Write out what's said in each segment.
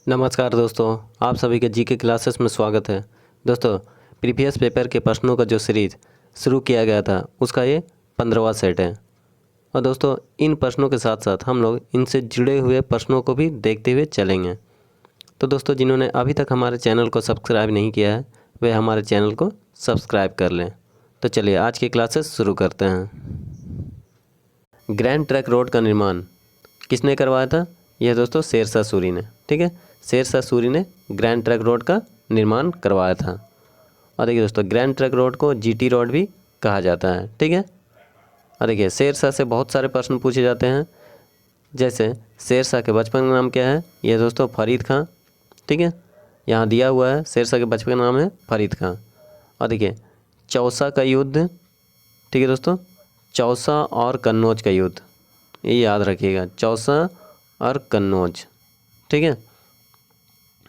नमस्कार दोस्तों, आप सभी के जीके क्लासेस में स्वागत है। दोस्तों, प्रीवियस पेपर के प्रश्नों का जो सीरीज शुरू किया गया था उसका ये 15वां सेट है। और दोस्तों, इन प्रश्नों के साथ साथ हम लोग इनसे जुड़े हुए प्रश्नों को भी देखते हुए चलेंगे। तो दोस्तों, जिन्होंने अभी तक हमारे चैनल को सब्सक्राइब नहीं किया है वे हमारे चैनल को सब्सक्राइब कर लें। तो चलिए आज की क्लासेस शुरू करते हैं। ग्रैंड ट्रंक रोड का निर्माण किसने करवाया था? यह दोस्तों शेरशाह सूरी ने। ठीक है, शेरशाह सूरी ने ग्रैंड ट्रंक रोड का निर्माण करवाया था। और देखिए दोस्तों, ग्रैंड ट्रंक रोड को जीटी रोड भी कहा जाता है। ठीक है, और देखिए शेरशाह से बहुत सारे प्रश्न पूछे जाते हैं। जैसे शेरशाह के बचपन का नाम क्या है? यह दोस्तों फरीद खां। ठीक है, यहाँ दिया हुआ है शेरशाह के बचपन का नाम है फरीद खां। और देखिए चौसा का युद्ध, ठीक है दोस्तों, चौसा और कन्नौज का युद्ध, ये याद रखिएगा, चौसा और कन्नौज। ठीक है,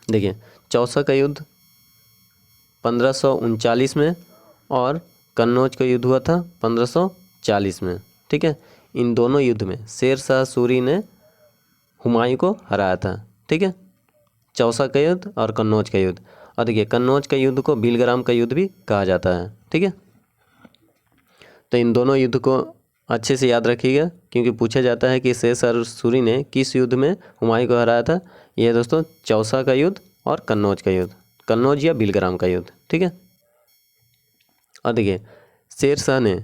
देखिए चौसा का युद्ध 1539 में और कन्नौज का युद्ध हुआ था 1540 में। ठीक है, इन दोनों युद्ध में शेरशाह सूरी ने हुमायूं को हराया था। ठीक है, चौसा का युद्ध और कन्नौज का युद्ध। और देखिए कन्नौज का युद्ध को बिलग्राम का युद्ध भी कहा जाता है। ठीक है, तो इन दोनों युद्ध को अच्छे से याद रखिएगा क्योंकि पूछा जाता है कि शेरशाह सूरी ने किस युद्ध में हुमायूं को हराया था। यह दोस्तों चौसा का युद्ध और कन्नौज का युद्ध, कन्नौज या बिलग्राम का युद्ध। ठीक है, और देखिए शेरशाह ने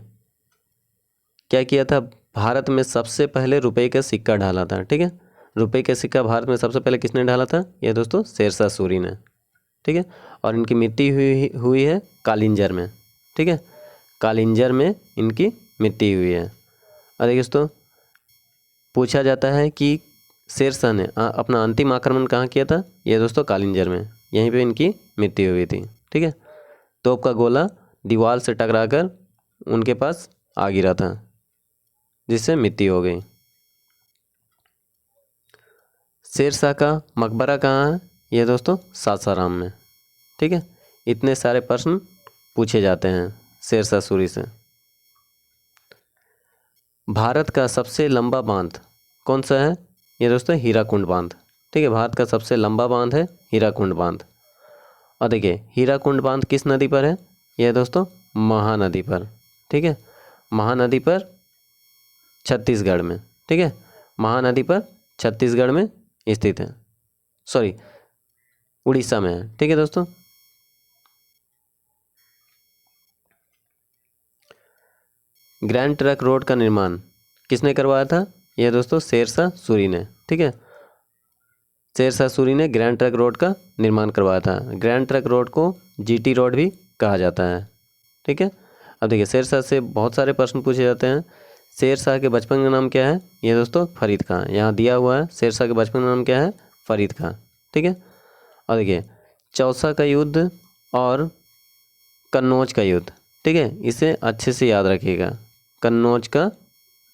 क्या किया था? भारत में सबसे पहले रुपये का सिक्का ढाला था। ठीक है, रुपये का सिक्का भारत में सबसे पहले किसने ढाला था? यह दोस्तों शेरशाह सूरी ने। ठीक है, और इनकी मृत्यु हुई है कालिंजर में। ठीक है, कालिंजर में इनकी मृत्यु हुई है। और देखिए दोस्तों, पूछा जाता है कि शेरशाह ने अपना अंतिम आक्रमण कहाँ किया था? यह दोस्तों कालिंजर में, यहीं पे इनकी मृत्यु हुई थी। ठीक है, तोप का गोला दीवार से टकराकर उनके पास आ गिरा था जिससे मृत्यु हो गई। शेरशाह का मकबरा कहाँ है? यह दोस्तों सासाराम में। ठीक है, इतने सारे प्रश्न पूछे जाते हैं शेरशाह सूरी से। भारत का सबसे लंबा बांध कौन सा है? ये दोस्तों हीराकुंड बांध। ठीक है, भारत का सबसे लंबा बांध है हीराकुंड बांध। और देखिए हीराकुंड बांध किस नदी पर है? यह दोस्तों महानदी पर। ठीक है, महानदी पर छत्तीसगढ़ में। ठीक है, महानदी पर छत्तीसगढ़ में स्थित है, सॉरी उड़ीसा में है। ठीक है दोस्तों, ग्रैंड ट्रंक रोड का निर्माण किसने करवाया था? यह दोस्तों शेरशाह सूरी ने। ठीक है, शेरशाह सूरी ने ग्रैंड ट्रंक रोड का निर्माण करवाया था। ग्रैंड ट्रंक रोड को जीटी रोड भी कहा जाता है। ठीक है, अब देखिए शेरशाह से बहुत सारे प्रश्न पूछे जाते हैं। शेरशाह के बचपन का नाम क्या है? यह दोस्तों फरीद खां, यहाँ दिया हुआ है शेरशाह के बचपन का नाम क्या है? फरीद खां। ठीक है, और देखिए चौसा का युद्ध और कन्नौज का युद्ध। ठीक है, इसे अच्छे से याद रखिएगा, कन्नौज का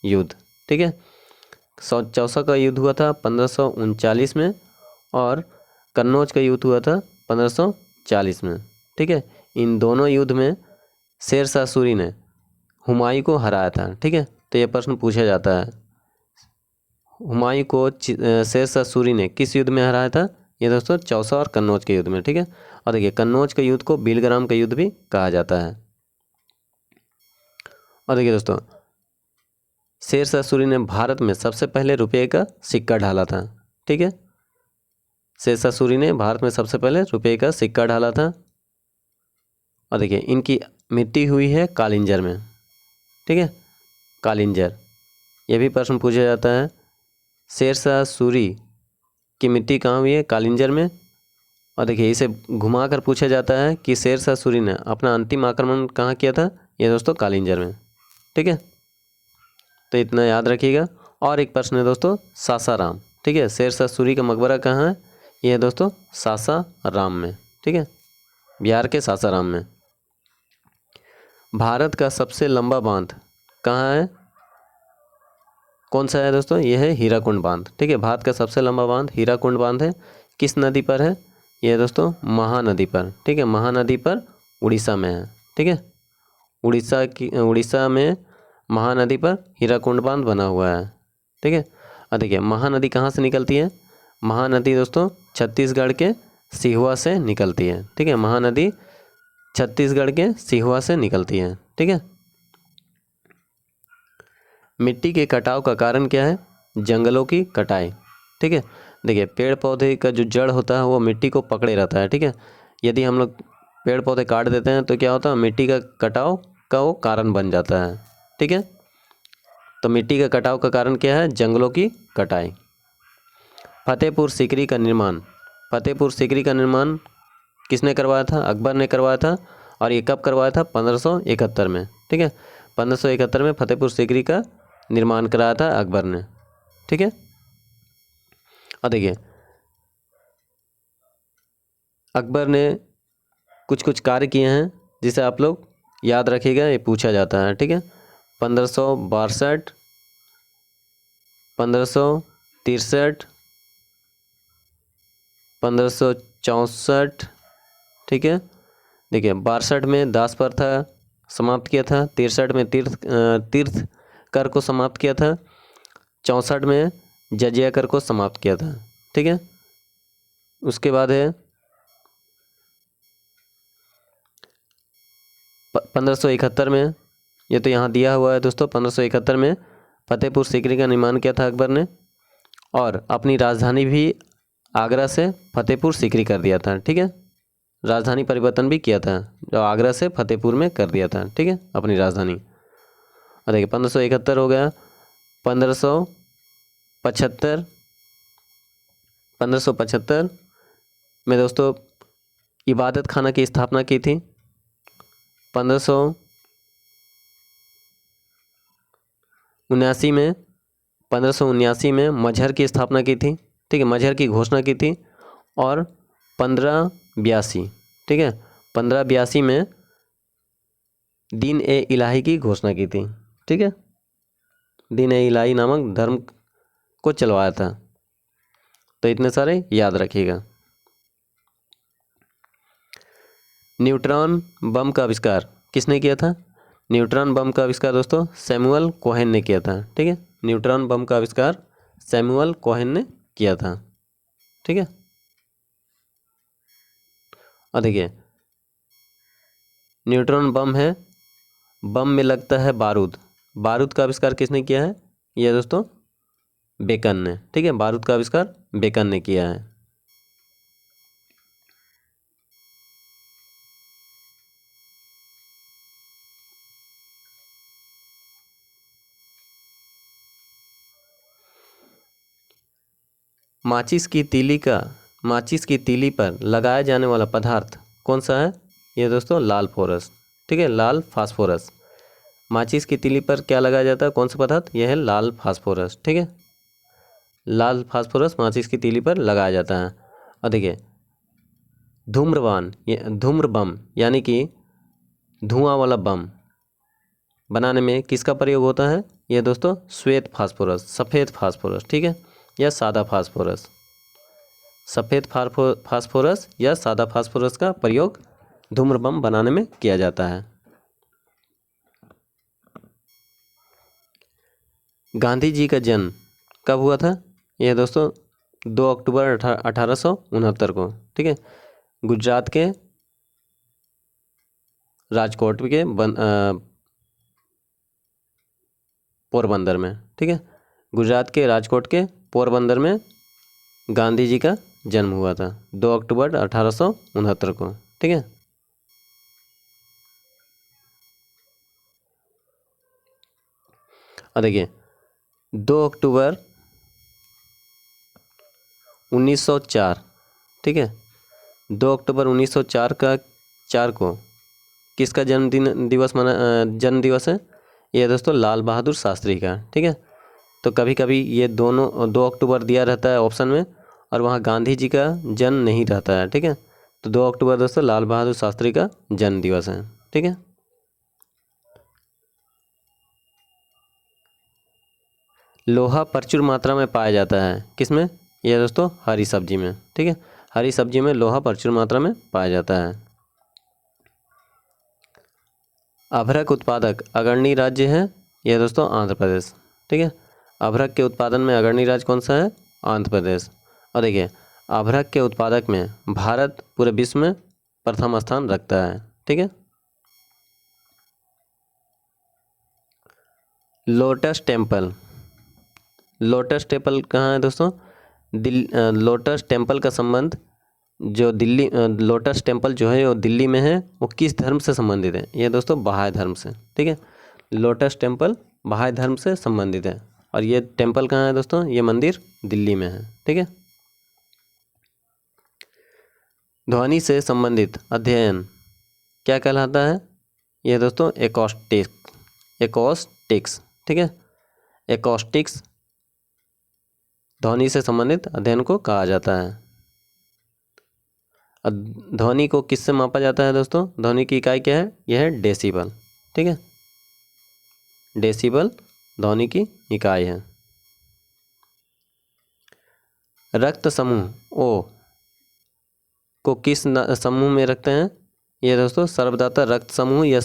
युद्ध। ठीक है, चौसा का युद्ध हुआ था 1539 में और कन्नौज का युद्ध हुआ था 1540 में। ठीक है, इन दोनों युद्ध में शेरशाह सूरी ने हुमायूं को हराया था। ठीक है, तो यह प्रश्न पूछा जाता है, हुमायूं को शेरशाह सूरी ने किस युद्ध में हराया था? ये दोस्तों चौसा और कन्नौज के युद्ध में। ठीक है, और देखिए कन्नौज के युद्ध को बिलग्राम का युद्ध भी कहा जाता है। और देखिए दोस्तों, शेरशाह सूरी ने भारत में सबसे पहले रुपये का सिक्का ढाला था। ठीक है, शेरशाह सूरी ने भारत में सबसे पहले रुपये का सिक्का ढाला था। और देखिए इनकी मृत्यु हुई है कालिंजर में। ठीक है, कालिंजर, यह भी प्रश्न पूछा जाता है, शेरशाह सूरी की मृत्यु कहाँ हुई है? कालिंजर में। और देखिए इसे घुमाकर पूछा जाता है कि शेरशाह सूरी ने अपना अंतिम आक्रमण कहाँ किया था? ये दोस्तों कालिंजर में। ठीक है, तो इतना याद रखिएगा। और एक प्रश्न है दोस्तों सासाराम। ठीक है, शेरशाह सूरी का मकबरा कहाँ है? यह है दोस्तों सासाराम में। ठीक है, बिहार के सासाराम में। भारत का सबसे लंबा बांध कहाँ है? कौन सा है दोस्तों? यह है हीराकुंड बांध। ठीक है, भारत का सबसे लंबा बांध हीराकुंड बांध है। किस नदी पर है? यह दोस्तों महानदी पर। ठीक है, महानदी पर उड़ीसा में है। ठीक है, उड़ीसा में महानदी पर हीराकुंड बांध बना हुआ है। ठीक है, और देखिए महानदी कहाँ से निकलती है? महानदी दोस्तों छत्तीसगढ़ के सिहुआ से निकलती है। ठीक है, महानदी छत्तीसगढ़ के सिहुआ से निकलती है। ठीक है, मिट्टी के कटाव का कारण क्या है? जंगलों की कटाई। ठीक है, देखिए पेड़ पौधे का जो जड़ होता है वो मिट्टी को पकड़े रहता है। ठीक है, यदि हम लोग पेड़ पौधे काट देते हैं तो क्या होता है? मिट्टी का कटाव का वो कारण बन जाता है। ठीक है, तो मिट्टी का कटाव का कारण क्या है? जंगलों की कटाई। फतेहपुर सीकरी का निर्माण, फतेहपुर सीकरी का निर्माण किसने करवाया था? अकबर ने करवाया था। और ये कब करवाया था? 1571 में। ठीक है, 1571 में फतेहपुर सीकरी का निर्माण कराया था अकबर ने। ठीक है, और देखिए अकबर ने कुछ कुछ कार्य किए हैं जिसे आप लोग याद रखिएगा, ये पूछा जाता है। ठीक है, 1562, 1563, 1564। ठीक है, देखिए 62 में दास प्रथा समाप्त किया था, 63 में तीर्थ कर को समाप्त किया था, 64 में जजिया कर को समाप्त किया था। ठीक है, उसके बाद है 1571 में, ये तो यहाँ दिया हुआ है दोस्तों, 1571 में फतेहपुर सीकरी का निर्माण किया था अकबर ने और अपनी राजधानी भी आगरा से फतेहपुर सीकरी कर दिया था। ठीक है, राजधानी परिवर्तन भी किया था, जो आगरा से फतेहपुर में कर दिया था। ठीक है, अपनी राजधानी। और देखिए 1571 हो गया, 1575, 1575 में दोस्तों इबादत खाना की स्थापना की थी। 1579 में 1579 में मजहर की स्थापना की थी। ठीक है, मजहर की घोषणा की थी। और 1582, ठीक है, 1582 में दीन ए इलाही की घोषणा की थी। ठीक है, दीन ए इलाही नामक धर्म को चलवाया था। तो इतने सारे याद रखिएगा। न्यूट्रॉन बम का आविष्कार किसने किया था? न्यूट्रॉन बम का आविष्कार दोस्तों सैमुअल कोहेन ने किया था। ठीक है, न्यूट्रॉन बम का आविष्कार सैमुअल कोहेन ने किया था। ठीक है, और देखिए न्यूट्रॉन बम है, बम में लगता है बारूद, बारूद का आविष्कार किसने किया है? यह दोस्तों बेकन ने। ठीक है, बारूद का आविष्कार बेकन ने किया है। माचिस की तीली पर लगाया जाने वाला पदार्थ कौन सा है? ये दोस्तों लाल फोरस। ठीक है, लाल फास्फोरस। माचिस की तीली पर क्या लगाया जाता है? कौन सा पदार्थ? यह है लाल फास्फोरस। ठीक है, लाल फास्फोरस माचिस की तीली पर लगाया जाता है। और देखिए धूम्र बम यानी कि धुआं वाला बम बनाने में किसका प्रयोग होता है? यह दोस्तों श्वेत फास्फोरस, सफ़ेद फास्फोरस। ठीक है, या सादा फास्फोरस, सफ़ेद फास्फोरस या सादा फास्फोरस का प्रयोग धूम्र बम बनाने में किया जाता है। गांधी जी का जन्म कब हुआ था? यह दोस्तों 2 अक्टूबर 1869 को। ठीक है, गुजरात के राजकोट के पोरबंदर में। ठीक है, गुजरात के राजकोट के पोरबंदर में गांधी जी का जन्म हुआ था 2 अक्टूबर 1869 को। ठीक है, और देखिए 2 अक्टूबर 1904, ठीक है, 2 अक्टूबर 1904 को किसका जन्म दिवस है? ये दोस्तों लाल बहादुर शास्त्री का। ठीक है, तो कभी कभी ये दोनों 2 अक्टूबर दिया रहता है ऑप्शन में और वहाँ गांधी जी का जन्म नहीं रहता है। ठीक है, तो 2 अक्टूबर दोस्तों लाल बहादुर शास्त्री का जन्म दिवस है। ठीक है, लोहा प्रचुर मात्रा में पाया जाता है किसमें? यह दोस्तों हरी सब्जी में। ठीक है, हरी सब्जी में लोहा प्रचुर मात्रा में पाया जाता है। अभ्रक उत्पादक अग्रणी राज्य है यह दोस्तों आंध्र प्रदेश। ठीक है, अभ्रक के उत्पादन में अग्रणी राज्य कौन सा है? आंध्र प्रदेश। और देखिए अभ्रक के उत्पादक में भारत पूरे विश्व में प्रथम स्थान रखता है। ठीक है। लोटस टेम्पल, लोटस टेम्पल कहाँ है दोस्तों? लोटस टेम्पल का संबंध जो दिल्ली, लोटस टेम्पल जो है वो दिल्ली में है, वो किस धर्म से संबंधित है? ये दोस्तों बहाई धर्म से। ठीक है, लोटस टेम्पल बहाई धर्म से संबंधित है। और ये टेम्पल कहाँ है दोस्तों? ये मंदिर दिल्ली में है। ठीक है। ध्वनि से संबंधित अध्ययन क्या कहलाता है? ये दोस्तों एकॉस्टिक्स। ठीक है, एकॉस्टिक्स ध्वनि से संबंधित अध्ययन को कहा जाता है। ध्वनि को किससे मापा जाता है दोस्तों? ध्वनि की इकाई क्या है? यह है डेसिबल। ठीक है, डेसिबल ध्वनि की इकाई है। रक्त समूह ओ को किस समूह में रखते हैं? ये दोस्तों सर्वदाता रक्त समूह या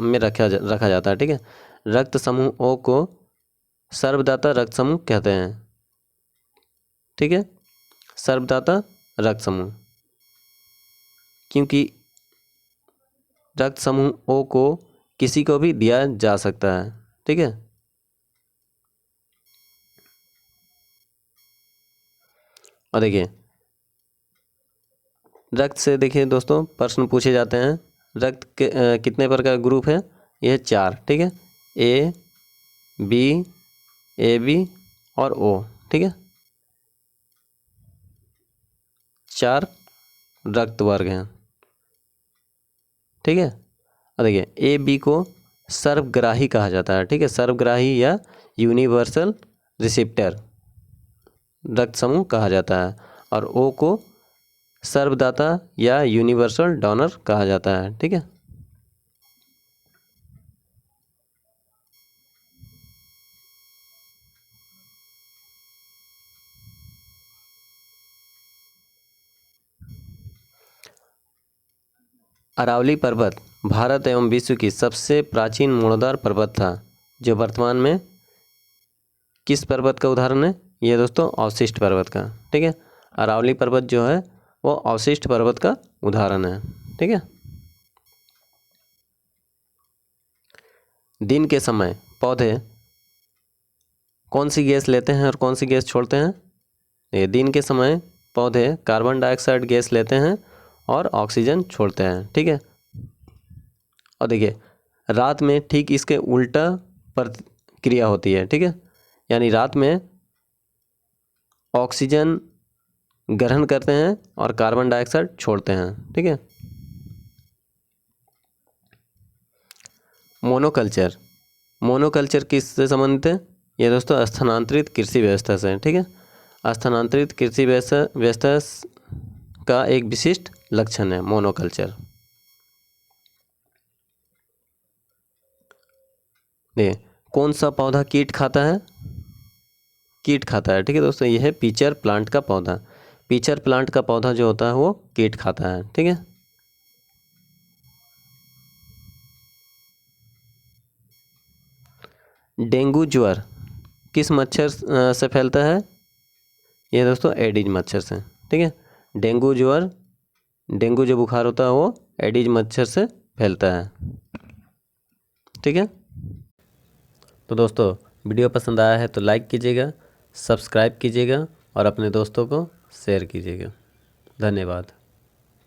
में रखा जाता है। ठीक है, रक्त समूह ओ को सर्वदाता रक्त समूह कहते हैं। ठीक है, सर्वदाता रक्त समूह, क्योंकि रक्त समूह ओ को किसी को भी दिया जा सकता है। ठीक है, और देखिए रक्त से देखिए दोस्तों प्रश्न पूछे जाते हैं। रक्त के कितने प्रकार का ग्रुप है? यह 4। ठीक है, ए बी और ओ। ठीक है, 4 रक्त वर्ग हैं। ठीक है, और देखिए ए बी को सर्वग्राही कहा जाता है। ठीक है, सर्वग्राही या यूनिवर्सल रिसिप्टर रक्त समूह कहा जाता है। और ओ को सर्वदाता या यूनिवर्सल डोनर कहा जाता है। ठीक है, अरावली पर्वत भारत एवं विश्व की सबसे प्राचीन मूलाधार पर्वत था, जो वर्तमान में किस पर्वत का उदाहरण है? ये दोस्तों अवशिष्ट पर्वत का। ठीक है, अरावली पर्वत जो है वो अवशिष्ट पर्वत का उदाहरण है। ठीक है, दिन के समय पौधे कौन सी गैस लेते हैं और कौन सी गैस छोड़ते हैं? ये दिन के समय पौधे कार्बन डाइऑक्साइड गैस लेते हैं और ऑक्सीजन छोड़ते हैं। ठीक है, और देखिए रात में ठीक इसके उल्टा प्रक्रिया होती है। ठीक है, यानी रात में ऑक्सीजन ग्रहण करते हैं और कार्बन डाइऑक्साइड छोड़ते हैं। ठीक है, मोनोकल्चर, मोनोकल्चर किससे संबंधित है? ये दोस्तों स्थानांतरित कृषि व्यवस्था से। ठीक है, स्थानांतरित कृषि व्यवस्था का एक विशिष्ट लक्षण है मोनोकल्चर। देखिए कौन सा पौधा कीट खाता है? कीट खाता है। ठीक है दोस्तों, यह है पीचर प्लांट का पौधा। पीचर प्लांट का पौधा जो होता है वो कीट खाता है। ठीक है, डेंगू ज्वर किस मच्छर से फैलता है? ये दोस्तों एडिज मच्छर से। ठीक है, डेंगू ज्वर, डेंगू जो बुखार होता है वो एडिज मच्छर से फैलता है। ठीक है, तो दोस्तों वीडियो पसंद आया है तो लाइक कीजिएगा, सब्सक्राइब कीजिएगा और अपने दोस्तों को शेयर कीजिएगा। धन्यवाद।